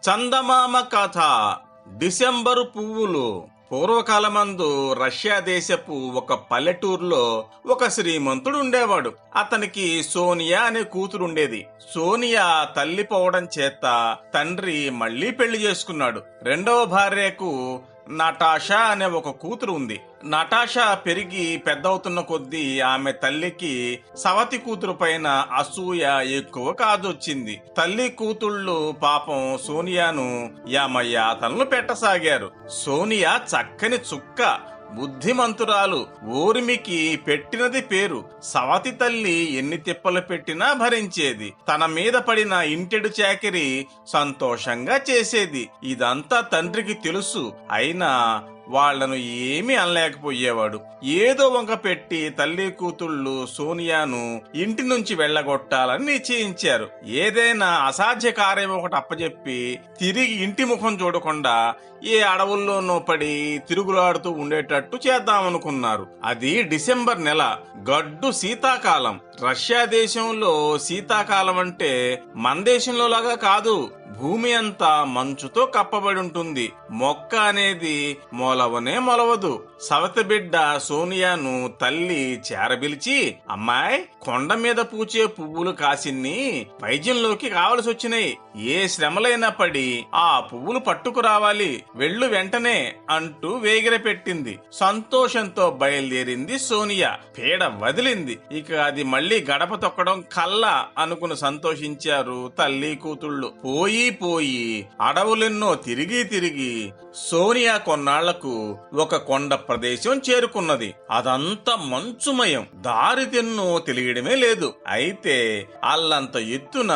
చందమామ కథ. డిసెంబరు పువ్వులు. పూర్వకాలమందు రష్యా దేశపు ఒక పల్లెటూరులో ఒక శ్రీమంతుడు ఉండేవాడు. అతనికి సోనియా అనే కూతురుండేది. సోనియా తల్లి పోవడం చేత తండ్రి మళ్లీ పెళ్లి చేసుకున్నాడు. రెండవ భార్యకు నటాషా అనే ఒక కూతురు ఉంది. నటాషా పెరిగి పెద్దవుతున్న కొద్దీ ఆమె తల్లికి సవతి కూతురు పైన అసూయ ఎక్కువ కాదొచ్చింది. తల్లి కూతుళ్ళు పాపం సోనియాను యామయాతనలు పెట్టసాగారు. సోనియా చక్కని చుక్క, బుద్ధిమంతురాలు. ఊర్మికి పెట్టినది పేరు. సవతి తల్లి ఎన్ని తిప్పలు పెట్టినా భరించేది. తన మీద పడిన ఇంటెడు చాకిరి సంతోషంగా చేసేది. ఇదంతా తండ్రికి తెలుసు. అయినా వాళ్లను ఏమీ అనలేకపోయేవాడు. ఏదో వంక పెట్టి తల్లి కూతుళ్ళు సోనియాను ఇంటి నుంచి వెళ్లగొట్టాలని నిశ్చయించారు. ఏదైనా అసాధ్య కార్యం ఒకటి అప్పచెప్పి తిరిగి ఇంటి ముఖం చూడకుండా ఏ అడవుల్లోనో పడి తిరుగులాడుతూ ఉండేటట్టు చేద్దామనుకున్నారు. అది డిసెంబర్ నెల, గడ్డు శీతాకాలం. రష్యా దేశంలో శీతాకాలం అంటే మన దేశంలో లాగా కాదు. భూమి అంతా మంచుతో కప్పబడి ఉంటుంది. మొక్క అనేది మొలవనే మొలవదు. సవతి బిడ్డ సోనియాను తల్లి చేరబిలిచి, అమ్మాయి, కొండ మీద పూచే పువ్వులు కాసిన్ని వైద్యంలోకి కావలసి వచ్చినాయి. ఏ శ్రమలైనా పడి ఆ పువ్వులు పట్టుకురావాలి, వెళ్ళు వెంటనే అంటూ వేగిర పెట్టింది. సంతోషంతో బయలుదేరింది సోనియా. పీడ వదిలింది. ఇక అది మళ్లీ గడప తొక్కడం కల్లా అనుకుని సంతోషించారు తల్లి కూతుళ్ళు. పోయి అడవులెన్నో తిరిగి సోనియా కొన్నాళ్లకు ఒక కొండ ప్రదేశం చేరుకున్నది. అదంతా మంచుమయం. దారి తెన్నో తెలియడమే లేదు. అయితే అల్లంత ఎత్తున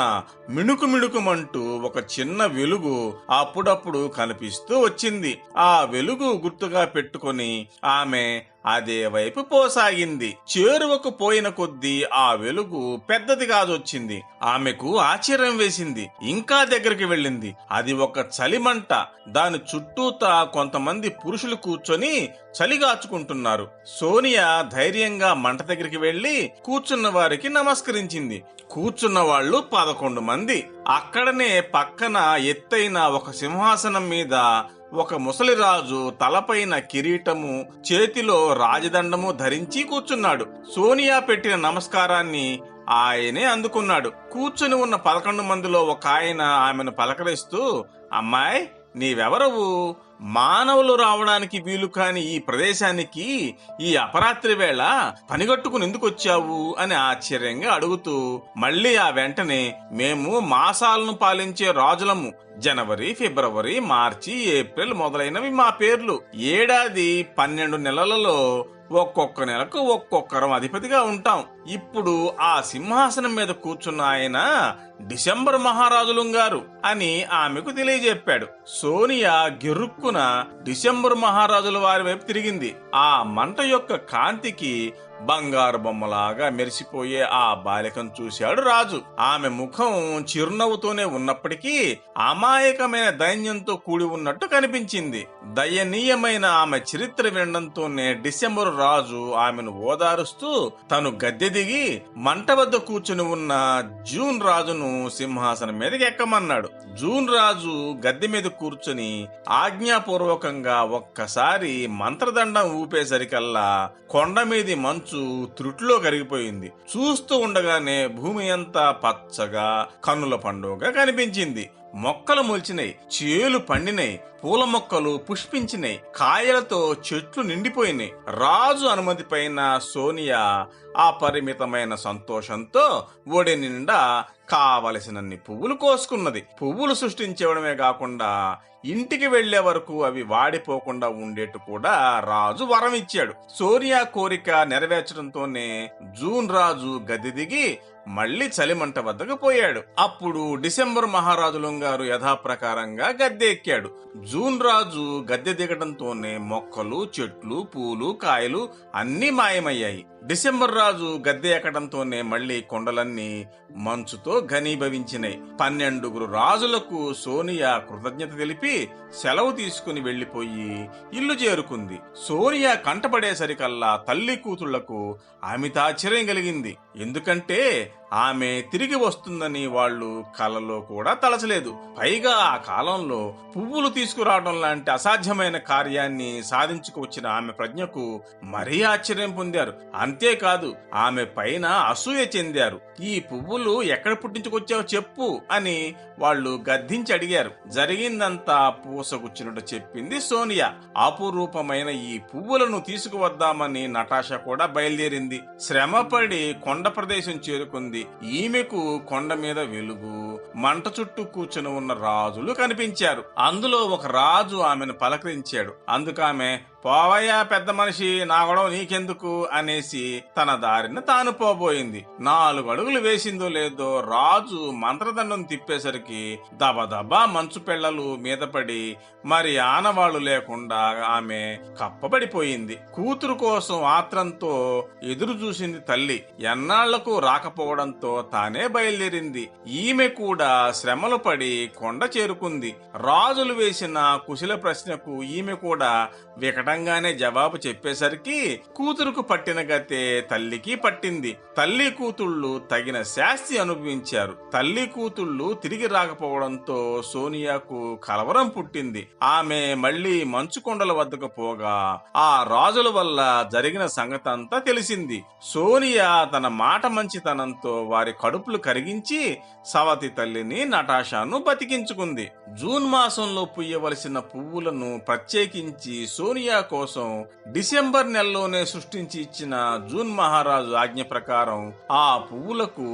మిణుకుమంటూ ఒక చిన్న వెలుగు అప్పుడప్పుడు కనిపిస్తూ వచ్చింది. ఆ వెలుగు గుర్తుగా పెట్టుకుని ఆమె అదే వైపు పోసాగింది. చేరువకు పోయిన కొద్దీ ఆ వెలుగు పెద్దది కాదొచ్చింది. ఆమెకు ఆశ్చర్యం వేసింది. ఇంకా దగ్గరికి వెళ్ళింది. అది ఒక చలిమంట. దాని చుట్టూతా కొంతమంది పురుషులు కూర్చొని చలిగాచుకుంటున్నారు. సోనియా ధైర్యంగా మంట దగ్గరికి వెళ్లి కూర్చున్న వారికి నమస్కరించింది. కూర్చున్న వాళ్ళు 11 మంది. అక్కడనే పక్కన ఎత్తైన ఒక సింహాసనం మీద ఒక ముసలిరాజు తలపైన కిరీటము, చేతిలో రాజదండము ధరించి కూర్చున్నాడు. సోనియా పెట్టిన నమస్కారాన్ని ఆయనే అందుకున్నాడు. కూర్చుని ఉన్న 11 మందిలో ఒక ఆయన ఆమెను పలకరిస్తూ, అమ్మాయి, నీవెవరవు? మానవులు రావడానికి వీలు కాని ఈ ప్రదేశానికి ఈ అపరాత్రి వేళ పనిగట్టుకుని ఎందుకు వచ్చావు అని ఆశ్చర్యంగా అడుగుతూ, మళ్లీ ఆ వెంటనే, మేము మాసాలను పాలించే రాజులము. జనవరి, ఫిబ్రవరి, మార్చి, ఏప్రిల్ మొదలైనవి మా పేర్లు. ఏడాది 12 నెలలలో ఒక్కొక్క నెలకు ఒక్కొక్కరం అధిపతిగా ఉంటాం. ఇప్పుడు ఆ సింహాసనం మీద కూర్చున్న ఆయన డిసెంబర్ మహారాజులుంగారు అని ఆమెకు తెలియజెప్పాడు. సోనియా గిరుక్కున డిసెంబర్ మహారాజుల వారి వైపు తిరిగింది. ఆ మంట యొక్క కాంతికి బంగారు బొమ్మలాగా మెరిసిపోయే ఆ బాలికను చూశాడు రాజు. ఆమె ముఖం చిరునవ్వుతోనే ఉన్నప్పటికీ అమాయకమైన దైన్యంతో కూడి ఉన్నట్టు కనిపించింది. దయనీయమైన ఆమె చరిత్ర వినడంతోనే డిసెంబరు రాజు ఆమెను ఓదారుస్తూ తను గద్దె దిగి మంట వద్ద కూర్చుని ఉన్న జూన్ రాజును సింహాసనం మీదకి ఎక్కమన్నాడు. జూన్ రాజు గద్దె మీద కూర్చుని ఆజ్ఞాపూర్వకంగా ఒక్కసారి మంత్రదండం ఊపేసరికల్లా కొండ మీది మంచు త్రుట్లో కరిగిపోయింది. చూస్తూ ఉండగానే భూమి అంతా పచ్చగా కన్నుల పండుగగా కనిపించింది. మొక్కలు మొలిచినాయి, చేలు పండినాయి, పూల మొక్కలు పుష్పించినాయి, కాయలతో చెట్లు నిండిపోయినాయి. రాజు అనుమతి పైన సోనియా అపరిమితమైన సంతోషంతో ఒడి నిండా కావలసినన్ని పువ్వులు కోసుకున్నది. పువ్వులు సృష్టించడమే కాకుండా ఇంటికి వెళ్లే వరకు అవి వాడిపోకుండా ఉండేట్టు కూడా రాజు వరం ఇచ్చాడు. సోనియా కోరిక నెరవేర్చడంతోనే జూన్ రాజు గద్దె దిగి మళ్లీ చలిమంట వద్దకు పోయాడు. అప్పుడు డిసెంబర్ మహారాజులంగారు యథాప్రకారంగా గద్దె ఎక్కాడు. జూన్ రాజు గద్దె దిగడంతోనే మొక్కలు, చెట్లు, పూలు, కాయలు అన్నీ మాయమయ్యాయి. డిసెంబర్ రాజు గద్దె ఎక్కడంతోనే మళ్లీ కొండలన్నీ మంచుతో ఘనీభవించినాయి. 12 రాజులకు సోనియా కృతజ్ఞత తెలిపి సెలవు తీసుకుని వెళ్లిపోయి ఇల్లు చేరుకుంది. సోనియా కంటపడేసరికల్లా తల్లి కూతుళ్లకు అమితాశ్చర్యం కలిగింది. ఎందుకంటే ఆమె తిరిగి వస్తుందని వాళ్ళు కలలో కూడా తలచలేదు. పైగా ఆ కాలంలో పువ్వులు తీసుకురావడం లాంటి అసాధ్యమైన కార్యాన్ని సాధించుకువచ్చిన ఆమె ప్రజ్ఞకు మరీ ఆశ్చర్యం పొందారు. అంతేకాదు ఆమె పైన అసూయ చెందారు. ఈ పువ్వులు ఎక్కడ పుట్టించుకొచ్చావో చెప్పు అని వాళ్ళు గద్దించి అడిగారు. జరిగిందంతా పూసగుచ్చినట్టు చెప్పింది సోనియా. అపురూపమైన ఈ పువ్వులను తీసుకువద్దామని నటాషా కూడా బయలుదేరింది. శ్రమపడి కొండ ప్రదేశం చేరుకుంది. ఈమెకు కొండ మీద వెలుగు, మంట చుట్టూ కూర్చుని ఉన్న రాజులు కనిపించారు. అందులో ఒక రాజు ఆమెను పలకరించాడు. అందుకామె, పోవయ్యా పెద్ద మనిషి, నా గొడవ నీకెందుకు అనేసి తన దారిన తాను పోబోయింది. 4 అడుగులు వేసిందో లేదో రాజు మంత్రదండం తిప్పేసరికి దబదబా మంచు పెళ్లలు మీద పడి మరి ఆనవాళ్లు లేకుండా ఆమె కప్పబడిపోయింది. కూతురు కోసం ఆత్రంతో ఎదురు చూసింది తల్లి. ఎన్నాళ్లకు రాకపోవడంతో తానే బయలుదేరింది. ఈమె కూడా శ్రమలు పడి కొండ చేరుకుంది. రాజులు వేసిన కుశల ప్రశ్నకు ఈమె కూడా వికటంగానే జవాబు చెప్పేసరికి కూతురుకు పట్టిన గతే తల్లికి పట్టింది. తల్లి కూతుళ్లు తగిన శాస్తి అనుభవించారు. తల్లి కూతుళ్లు తిరిగి రాకపోవడంతో సోనియాకు కలవరం పుట్టింది. ఆమె మళ్లీ మంచు కొండల వద్దకు పోగా ఆ రాజుల వల్ల జరిగిన సంగతంతా తెలిసింది. సోనియా తన మాట మంచితనంతో వారి కడుపులు కరిగించి సవతి తల్లిని నటాషాను బతికించుకుంది. జూన్ మాసంలో పుయ్యవలసిన పువ్వులను ప్రత్యేకించి సోనియా కోసం డిసెంబర్ నెలలోనే సృష్టించి ఇచ్చిన జూన్ మహారాజు ఆజ్ఞ ప్రకారం ఆ పువ్వులకు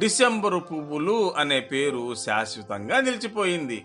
డిసెంబరు పువ్వులు అనే పేరు శాశ్వతంగా నిలిచిపోయింది.